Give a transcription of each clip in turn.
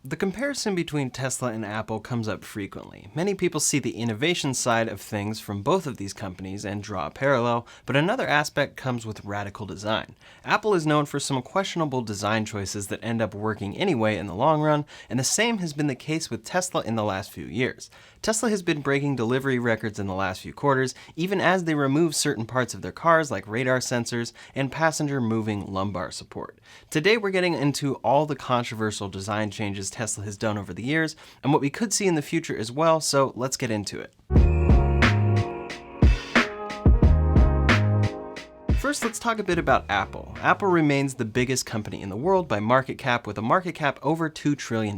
The comparison between Tesla and Apple comes up frequently. Many people see the innovation side of things from both of these companies and draw a parallel, but another aspect comes with radical design. Apple is known for some questionable design choices that end up working anyway in the long run, and the same has been the case with Tesla in the last few years. Tesla has been breaking delivery records in the last few quarters, even as they remove certain parts of their cars like radar sensors and passenger moving lumbar support. Today we're getting into all the controversial design changes Tesla has done over the years, and what we could see in the future as well, so let's get into it. First, let's talk a bit about Apple. Apple remains the biggest company in the world by market cap, with a market cap over $2 trillion.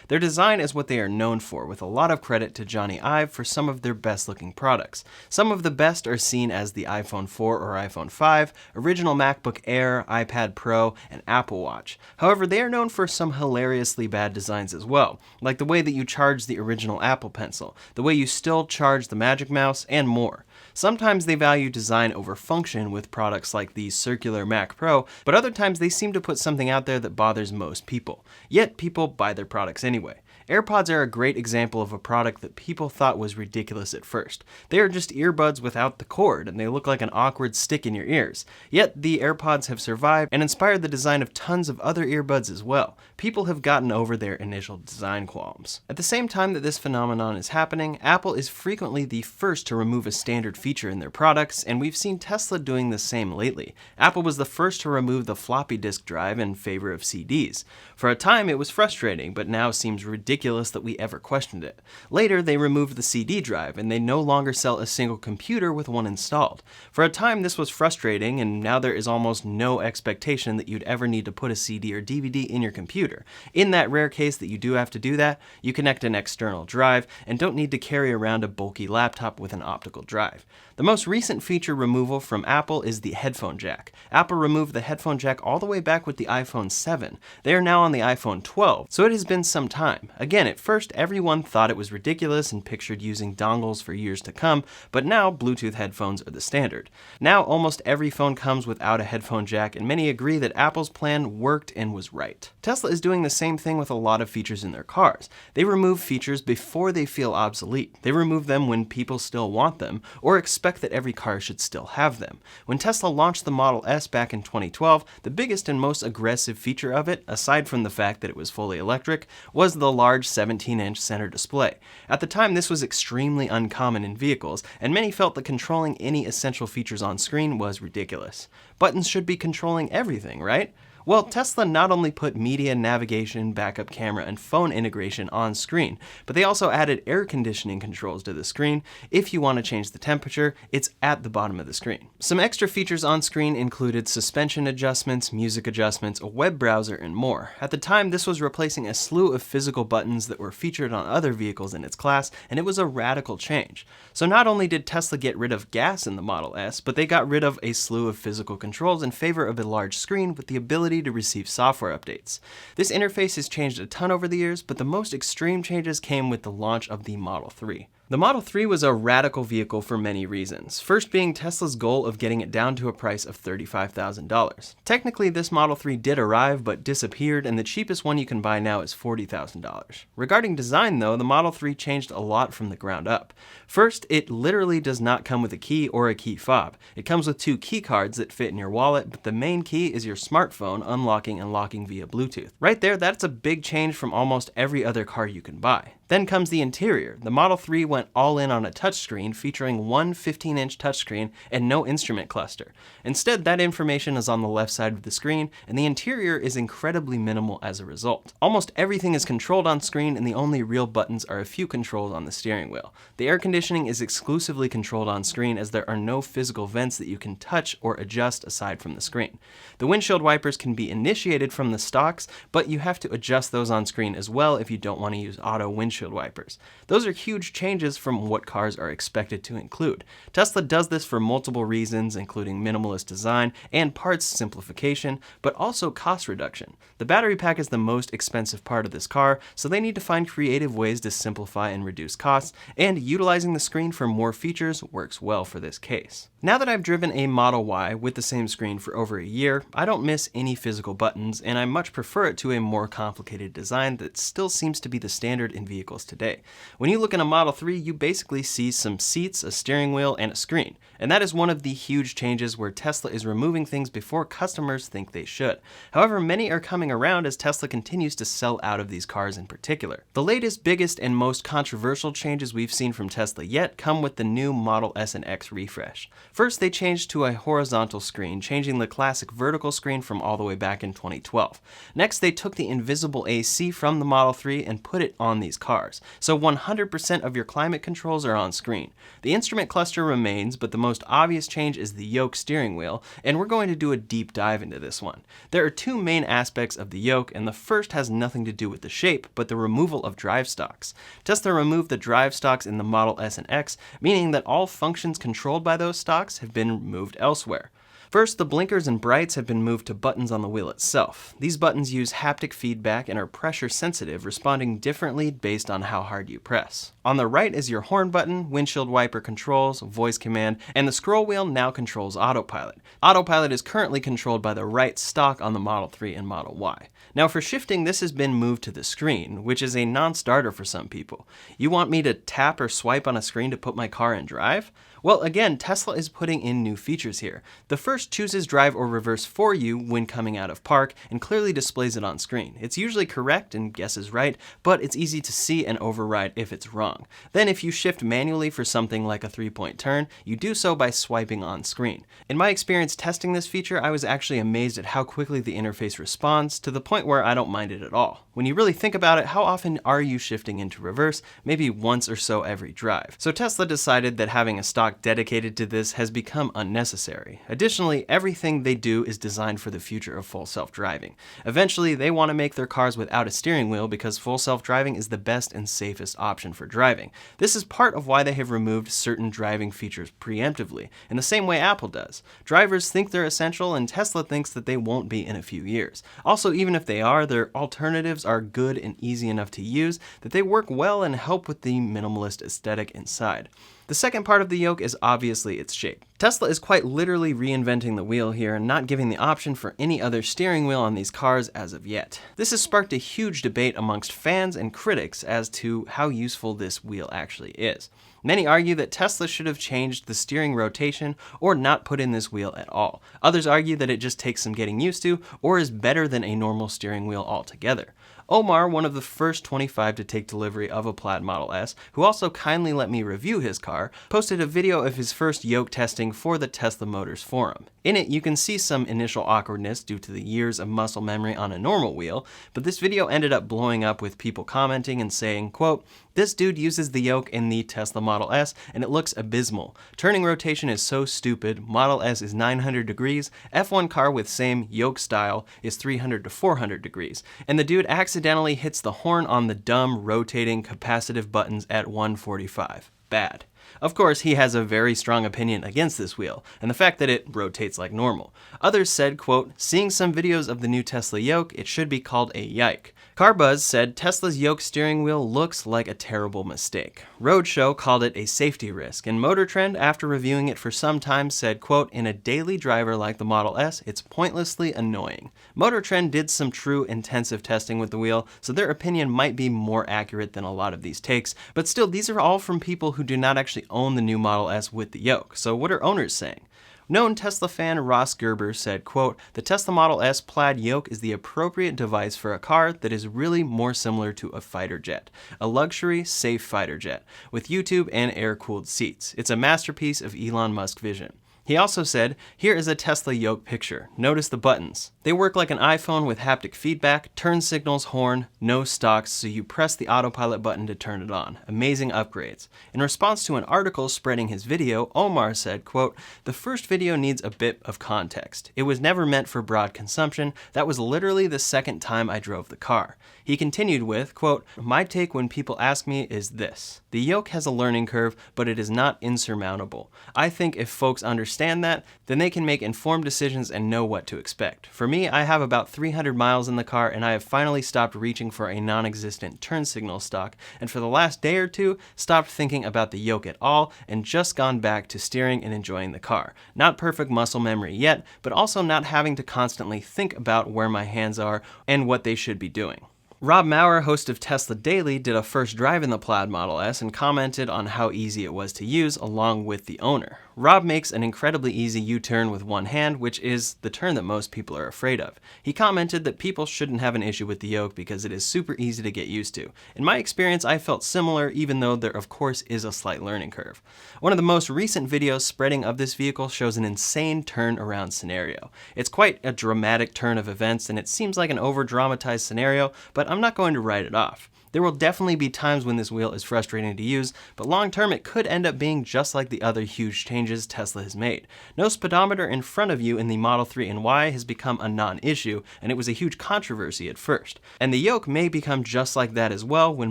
Their design is what they are known for, with a lot of credit to Johnny Ive for some of their best looking products. Some of the best are seen as the iPhone 4 or iPhone 5, original MacBook Air, iPad Pro, and Apple Watch. However, they are known for some hilariously bad designs as well, like the way that you charge the original Apple Pencil, the way you still charge the Magic Mouse, and more. Sometimes they value design over function with products like the circular Mac Pro, but other times they seem to put something out there that bothers most people. Yet people buy their products anyway. AirPods are a great example of a product that people thought was ridiculous at first. They are just earbuds without the cord, and they look like an awkward stick in your ears. Yet the AirPods have survived and inspired the design of tons of other earbuds as well. People have gotten over their initial design qualms. At the same time that this phenomenon is happening, Apple is frequently the first to remove a standard feature in their products, and we've seen Tesla doing the same lately. Apple was the first to remove the floppy disk drive in favor of CDs. For a time it was frustrating, but now seems ridiculous that we ever questioned it. Later, they removed the CD drive, and they no longer sell a single computer with one installed. For a time, this was frustrating, and now there is almost no expectation that you'd ever need to put a CD or DVD in your computer. In that rare case that you do have to do that, you connect an external drive and don't need to carry around a bulky laptop with an optical drive. The most recent feature removal from Apple is the headphone jack. Apple removed the headphone jack all the way back with the iPhone 7. They are now on the iPhone 12, so it has been some time. Again, at first, everyone thought it was ridiculous and pictured using dongles for years to come, but now Bluetooth headphones are the standard. Now, almost every phone comes without a headphone jack, and many agree that Apple's plan worked and was right. Tesla is doing the same thing with a lot of features in their cars. They remove features before they feel obsolete. They remove them when people still want them, or expect that every car should still have them. When Tesla launched the Model S back in 2012, the biggest and most aggressive feature of it, aside from the fact that it was fully electric, was the large 17-inch center display. At the time, this was extremely uncommon in vehicles, and many felt that controlling any essential features on screen was ridiculous. Buttons should be controlling everything, right? Well, Tesla not only put media, navigation, backup camera, and phone integration on screen, but they also added air conditioning controls to the screen. If you want to change the temperature, it's at the bottom of the screen. Some extra features on screen included suspension adjustments, music adjustments, a web browser, and more. At the time, this was replacing a slew of physical buttons that were featured on other vehicles in its class, and it was a radical change. So not only did Tesla get rid of gas in the Model S, but they got rid of a slew of physical controls in favor of a large screen with the ability to receive software updates. This interface has changed a ton over the years, but the most extreme changes came with the launch of the Model 3. The Model 3 was a radical vehicle for many reasons, first being Tesla's goal of getting it down to a price of $35,000. Technically, this Model 3 did arrive but disappeared, and the cheapest one you can buy now is $40,000. Regarding design though, the Model 3 changed a lot from the ground up. First, it literally does not come with a key or a key fob. It comes with two key cards that fit in your wallet, but the main key is your smartphone unlocking and locking via Bluetooth. Right there, that's a big change from almost every other car you can buy. Then comes the interior. The Model 3 went all in on a touchscreen featuring one 15-inch touchscreen and no instrument cluster. Instead, that information is on the left side of the screen, and the interior is incredibly minimal as a result. Almost everything is controlled on screen, and the only real buttons are a few controls on the steering wheel. The air conditioning is exclusively controlled on screen, as there are no physical vents that you can touch or adjust aside from the screen. The windshield wipers can be initiated from the Stalks, but you have to adjust those on screen as well if you don't want to use auto windshield windshield wipers. Those are huge changes from what cars are expected to include. Tesla does this for multiple reasons, including minimalist design and parts simplification, but also cost reduction. The battery pack is the most expensive part of this car, so they need to find creative ways to simplify and reduce costs, and utilizing the screen for more features works well for this case. Now that I've driven a Model Y with the same screen for over a year, I don't miss any physical buttons, and I much prefer it to a more complicated design that still seems to be the standard in vehicles today. When you look in a Model 3, you basically see some seats, a steering wheel, and a screen. And that is one of the huge changes where Tesla is removing things before customers think they should. However, many are coming around as Tesla continues to sell out of these cars in particular. The latest, biggest, and most controversial changes we've seen from Tesla yet come with the new Model S and X refresh. First, they changed to a horizontal screen, changing the classic vertical screen from all the way back in 2012. Next, they took the invisible AC from the Model 3 and put it on these cars, so 100% of your climate controls are on screen. The instrument cluster remains, but the most obvious change is the Yoke steering wheel, and we're going to do a deep dive into this one. There are two main aspects of the Yoke, and the first has nothing to do with the shape, but the removal of drive stalks. Tesla removed the drive stalks in the Model S and X, meaning that all functions controlled by those stalks have been moved elsewhere. First, the blinkers and brights have been moved to buttons on the wheel itself. These buttons use haptic feedback and are pressure sensitive, responding differently based on how hard you press. On the right is your horn button, windshield wiper controls, voice command, and the scroll wheel now controls Autopilot. Autopilot is currently controlled by the right stalk on the Model 3 and Model Y. Now for shifting, this has been moved to the screen, which is a non-starter for some people. You want me to tap or swipe on a screen to put my car in drive? Well, again, Tesla is putting in new features here. The first chooses drive or reverse for you when coming out of park and clearly displays it on screen. It's usually correct and guesses right, but it's easy to see and override if it's wrong. Then if you shift manually for something like a 3-point turn, you do so by swiping on screen. In my experience testing this feature, I was actually amazed at how quickly the interface responds, to the point where I don't mind it at all. When you really think about it, how often are you shifting into reverse? Maybe once or so every drive. So Tesla decided that having a stock dedicated to this has become unnecessary. Additionally, everything they do is designed for the future of full self-driving. Eventually, they want to make their cars without a steering wheel because full self-driving is the best and safest option for driving. This is part of why they have removed certain driving features preemptively, in the same way Apple does. Drivers think they're essential, and Tesla thinks that they won't be in a few years. Also, even if they are, their alternatives are good and easy enough to use that they work well and help with the minimalist aesthetic inside. The second part of the Yoke is obviously its shape. Tesla is quite literally reinventing the wheel here and not giving the option for any other steering wheel on these cars as of yet. This has sparked a huge debate amongst fans and critics as to how useful this wheel actually is. Many argue that Tesla should have changed the steering rotation or not put in this wheel at all. Others argue that it just takes some getting used to or is better than a normal steering wheel altogether. Omar, one of the first 25 to take delivery of a Plaid Model S, who also kindly let me review his car, posted a video of his first Yoke testing for the Tesla Motors forum. In it, you can see some initial awkwardness due to the years of muscle memory on a normal wheel, but this video ended up blowing up with people commenting and saying, quote, "This dude uses the Yoke in the Tesla Model S and it looks abysmal. Turning rotation is so stupid. Model S is 900 degrees. F1 car with same Yoke style is 300 to 400 degrees. And the dude accidentally hits the horn on the dumb rotating capacitive buttons at 145. Bad." Of course, he has a very strong opinion against this wheel, and the fact that it rotates like normal. Others said, quote, "Seeing some videos of the new Tesla Yoke, it should be called a yike." Carbuzz said Tesla's Yoke steering wheel looks like a terrible mistake. Roadshow called it a safety risk, and Motor Trend, after reviewing it for some time, said, quote, "In a daily driver like the Model S, it's pointlessly annoying." Motor Trend did some true intensive testing with the wheel, so their opinion might be more accurate than a lot of these takes, but still, these are all from people who do not actually own the new Model S with the Yoke. So what are owners saying? Known Tesla fan Ross Gerber said, quote, "The Tesla Model S Plaid Yoke is the appropriate device for a car that is really more similar to a fighter jet. A luxury, safe fighter jet, with YouTube and air-cooled seats. It's a masterpiece of Elon Musk vision." He also said, "Here is a Tesla Yoke picture. Notice the buttons. They work like an iPhone with haptic feedback, turn signals, horn, no stalks, so you press the Autopilot button to turn it on. Amazing upgrades." In response to an article spreading his video, Omar said, quote, "The first video needs a bit of context. It was never meant for broad consumption. That was literally the second time I drove the car." He continued with, quote, "My take when people ask me is this. The Yoke has a learning curve, but it is not insurmountable. I think if folks understand that, then they can make informed decisions and know what to expect. For me, I have about 300 miles in the car, and I have finally stopped reaching for a non-existent turn signal stock, and for the last day or two, stopped thinking about the Yoke at all, and just gone back to steering and enjoying the car. Not perfect muscle memory yet, but also not having to constantly think about where my hands are and what they should be doing." Rob Maurer, host of Tesla Daily, did a first drive in the Plaid Model S and commented on how easy it was to use along with the owner. Rob makes an incredibly easy U-turn with one hand, which is the turn that most people are afraid of. He commented that people shouldn't have an issue with the Yoke because it is super easy to get used to. In my experience, I felt similar, even though there of course is a slight learning curve. One of the most recent videos spreading of this vehicle shows an insane turn around scenario. It's quite a dramatic turn of events, and it seems like an over-dramatized scenario, but I'm not going to write it off. There will definitely be times when this wheel is frustrating to use, but long term it could end up being just like the other huge changes Tesla has made. No speedometer in front of you in the Model 3 and Y has become a non-issue, and it was a huge controversy at first. And the Yoke may become just like that as well when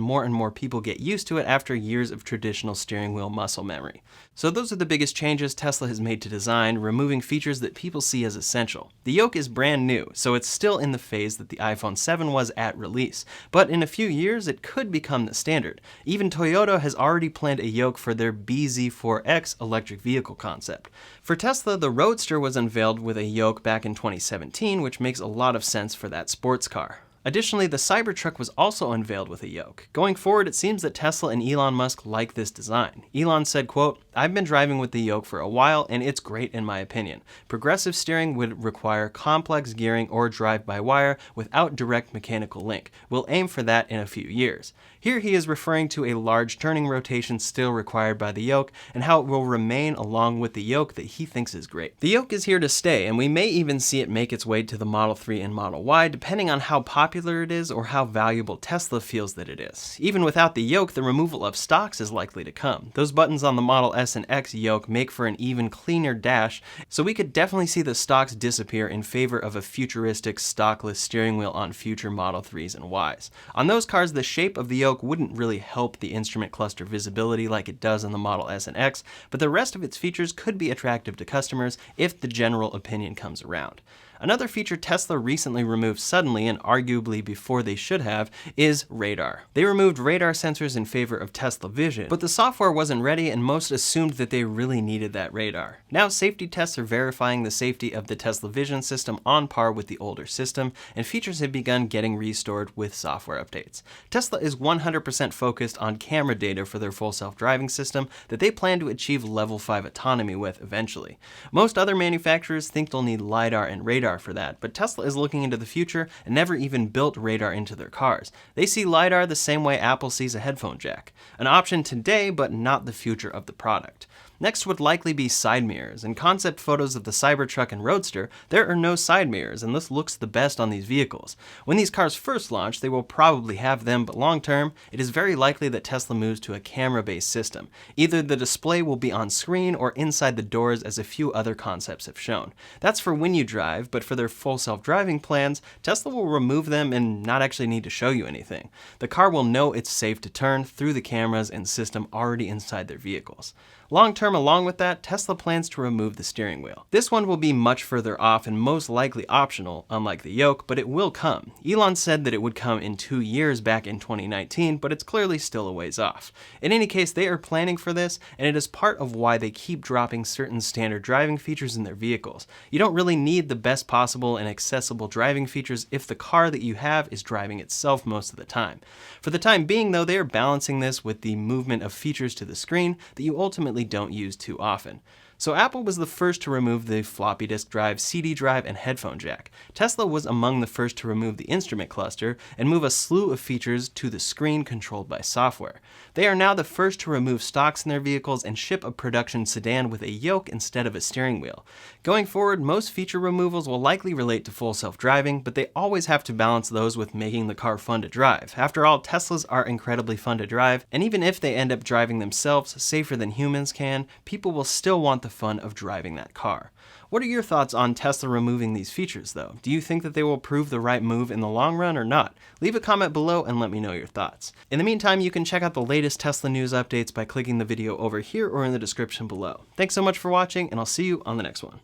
more and more people get used to it after years of traditional steering wheel muscle memory. So those are the biggest changes Tesla has made to design, removing features that people see as essential. The Yoke is brand new, so it's still in the phase that the iPhone 7 was at release, but in a few years it could become the standard. Even Toyota has already planned a Yoke for their BZ4X electric vehicle concept. For Tesla, the Roadster was unveiled with a Yoke back in 2017, which makes a lot of sense for that sports car. Additionally, the Cybertruck was also unveiled with a Yoke. Going forward, it seems that Tesla and Elon Musk like this design. Elon said, quote, "I've been driving with the Yoke for a while, and it's great in my opinion. Progressive steering would require complex gearing or drive-by-wire without direct mechanical link. We'll aim for that in a few years." Here he is referring to a large turning rotation still required by the Yoke, and how it will remain along with the Yoke that he thinks is great. The Yoke is here to stay, and we may even see it make its way to the Model 3 and Model Y, depending on how popular it is or how valuable Tesla feels that it is. Even without the Yoke, the removal of stalks is likely to come. Those buttons on the Model S and X Yoke make for an even cleaner dash, so we could definitely see the stalks disappear in favor of a futuristic stockless steering wheel on future Model 3s and Ys. On those cars, the shape of the Yoke wouldn't really help the instrument cluster visibility like it does on the Model S and X, but the rest of its features could be attractive to customers if the general opinion comes around. Another feature Tesla recently removed suddenly, and arguably before they should have, is radar. They removed radar sensors in favor of Tesla Vision, but the software wasn't ready and most assumed that they really needed that radar. Now safety tests are verifying the safety of the Tesla Vision system on par with the older system, and features have begun getting restored with software updates. Tesla is 100% focused on camera data for their full self-driving system that they plan to achieve level 5 autonomy with eventually. Most other manufacturers think they'll need LiDAR and radar for that, but Tesla is looking into the future and never even built radar into their cars. They see LiDAR the same way Apple sees a headphone jack. An option today, but not the future of the product. Next would likely be side mirrors. In concept photos of the Cybertruck and Roadster, there are no side mirrors, and this looks the best on these vehicles. When these cars first launch, they will probably have them, but long term, it is very likely that Tesla moves to a camera-based system. Either the display will be on screen or inside the doors, as a few other concepts have shown. That's for when you drive, but for their full self-driving plans, Tesla will remove them and not actually need to show you anything. The car will know it's safe to turn through the cameras and system already inside their vehicles. Long term, along with that, Tesla plans to remove the steering wheel. This one will be much further off and most likely optional, unlike the Yoke, but it will come. Elon said that it would come in 2 years back in 2019, but it's clearly still a ways off. In any case, they are planning for this, and it is part of why they keep dropping certain standard driving features in their vehicles. You don't really need the best possible and accessible driving features if the car that you have is driving itself most of the time. For the time being, though, they are balancing this with the movement of features to the screen that you ultimately don't use too often. So Apple was the first to remove the floppy disk drive, CD drive, and headphone jack. Tesla was among the first to remove the instrument cluster and move a slew of features to the screen controlled by software. They are now the first to remove stocks in their vehicles and ship a production sedan with a yoke instead of a steering wheel. Going forward, most feature removals will likely relate to full self-driving, but they always have to balance those with making the car fun to drive. After all, Teslas are incredibly fun to drive, and even if they end up driving themselves safer than humans can, people will still want the fun of driving that car. What are your thoughts on Tesla removing these features, though? Do you think that they will prove the right move in the long run or not? Leave a comment below and let me know your thoughts. In the meantime, you can check out the latest Tesla news updates by clicking the video over here or in the description below. Thanks so much for watching, and I'll see you on the next one.